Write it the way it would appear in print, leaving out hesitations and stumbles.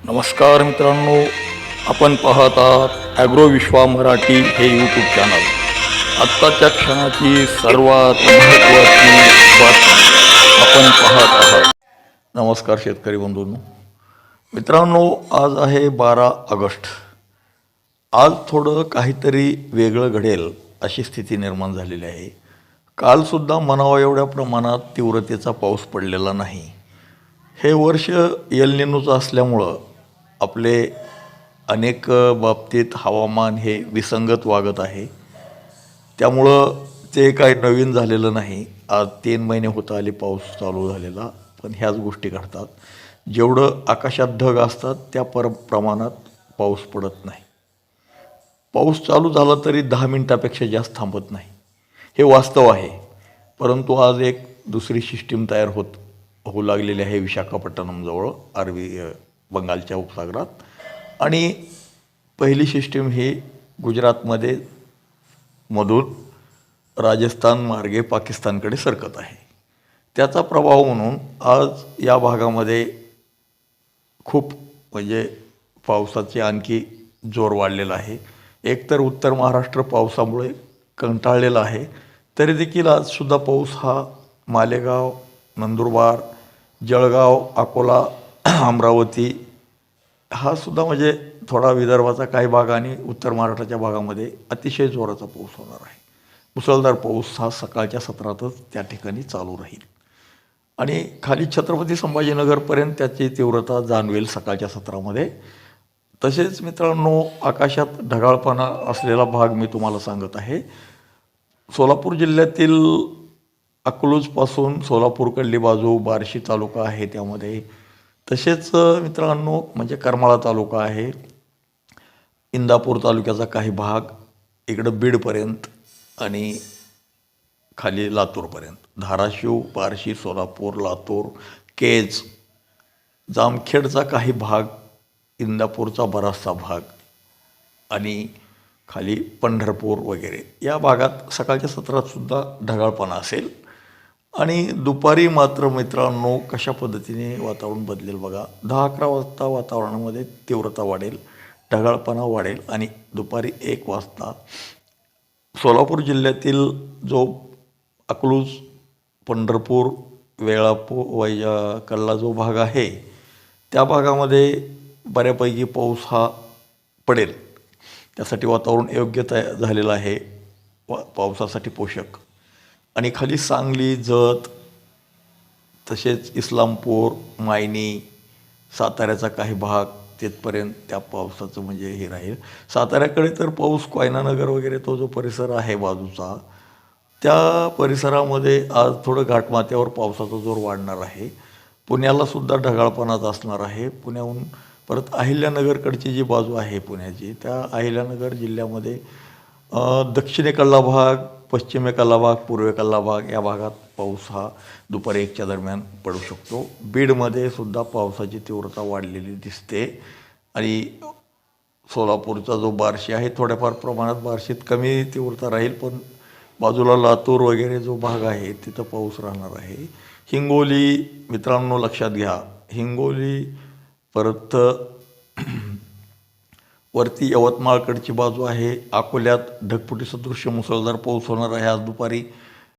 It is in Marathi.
नमस्कार मित्रांनो, आपण पाहत आहात ॲग्रो विश्वा मराठी हे यूट्यूब चॅनल. आत्ताच्या क्षणाची सर्वात महत्त्वाची बातमी आपण पाहत आहात. नमस्कार शेतकरी बंधूंनो. मित्रांनो, आज आहे 12 ऑगस्ट. आज थोडं काहीतरी वेगळं घडेल अशी स्थिती निर्माण झालेली आहे. कालसुद्धा म्हणावा एवढ्या प्रमाणात तीव्रतेचा पाऊस पडलेला नाही. हे वर्ष एल निनोचं असल्यामुळं आपले अनेक बाबतीत हवामान हे विसंगत वागत आहे. त्यामुळं ते काही नवीन झालेलं नाही. आज 3 महिने होत आले पाऊस चालू झालेला, पण ह्याच गोष्टी घडतात. जेवढं आकाशात ढग असतात त्या प्रमाणात पाऊस पडत नाही. पाऊस चालू झाला तरी 10 मिनिटापेक्षा जास्त थांबत नाही, हे वास्तव आहे. परंतु आज एक दुसरी सिस्टीम तयार होऊ लागलेली आहे विशाखापट्टणमजवळ, बंगालच्या उपसागरात. आणि पहिली सिस्टीम ही गुजरातमध्ये मधून राजस्थान मार्गे पाकिस्तानकडे सरकत आहे. त्याचा प्रभाव म्हणून आज या भागामध्ये खूप म्हणजे पावसाचे आणखी जोर वाढलेला आहे. एकतर उत्तर महाराष्ट्र पावसामुळे कंटाळलेला आहे, तरी देखील आजसुद्धा पाऊस हा मालेगाव, नंदुरबार, जळगाव, अकोला, अमरावती हा सुद्धा म्हणजे थोडा विदर्भाचा काही भाग आणि उत्तर महाराष्ट्राच्या भागामध्ये अतिशय जोराचा पाऊस होणार आहे. मुसळधार पाऊस हा सकाळच्या सत्रातच त्या ठिकाणी चालू राहील आणि खाली छत्रपती संभाजीनगरपर्यंत त्याची तीव्रता जाणवेल सकाळच्या सत्रामध्ये. तसेच मित्रांनो, आकाशात ढगाळपणा असलेला भाग मी तुम्हाला सांगत आहे. सोलापूर जिल्ह्यातील अकलूजपासून सोलापूरकडली बाजू बार्शी तालुका आहे त्यामध्ये. तसेच मित्रांनो म्हणजे करमाळा तालुका आहे, इंदापूर तालुक्याचा काही भाग, इकडं बीडपर्यंत आणि खाली लातूरपर्यंत, धाराशिव, बार्शी, सोलापूर, लातूर, केज, जामखेडचा काही भाग, इंदापूरचा बराचसा भाग आणि खाली पंढरपूर वगैरे या भागात सकाळच्या सत्रातसुद्धा ढगाळपणा असेल. आणि दुपारी मात्र मित्रांनो कशा पद्धतीने वातावरण बदलेल बघा. 10-11 वाजता वातावरणामध्ये तीव्रता वाढेल, ढगाळपणा वाढेल आणि दुपारी 1 वाजता सोलापूर जिल्ह्यातील जो अकलूज, पंढरपूर, वेळापूर, कल्ला जो भाग आहे त्या भागामध्ये बऱ्यापैकी पाऊस हा पडेल. त्यासाठी वातावरण योग्य तयार झालेलं आहे, पावसासाठी पोषक. आणि खाली सांगली, जत, तसेच इस्लामपूर, मायनी, साताऱ्याचा काही भाग तिथपर्यंत त्या पावसाचं म्हणजे हे राहील. साताऱ्याकडे तर पाऊस कोयनानगर वगैरे तो जो परिसर आहे बाजूचा, त्या परिसरामध्ये आज थोडं घाटमाथ्यावर पावसाचा जोर वाढणार आहे. पुण्यालासुद्धा ढगाळपणाच असणार आहे. पुण्याहून परत अहिल्यानगरकडची जी बाजू आहे पुण्याची, त्या अहिल्यानगर जिल्ह्यामध्ये दक्षिणेकडला भाग, पश्चिमेकडला भाग, पूर्वेकडला भाग या भागात पाऊस हा दुपारी 1च्या दरम्यान पडू शकतो. बीडमध्ये सुद्धा पावसाची तीव्रता वाढलेली दिसते. आणि सोलापूरचा जो बार्शी आहे थोड्याफार प्रमाणात बार्शीत कमी तीव्रता राहील, पण बाजूला लातूर वगैरे जो भाग आहे तिथं पाऊस राहणार आहे. हिंगोली मित्रांनो लक्षात घ्या, हिंगोली परत वरती यवतमाळकडची बाजू आहे, अकोल्यात ढगफुटी सदृश्य मुसळधार पाऊस होणार आहे आज दुपारी.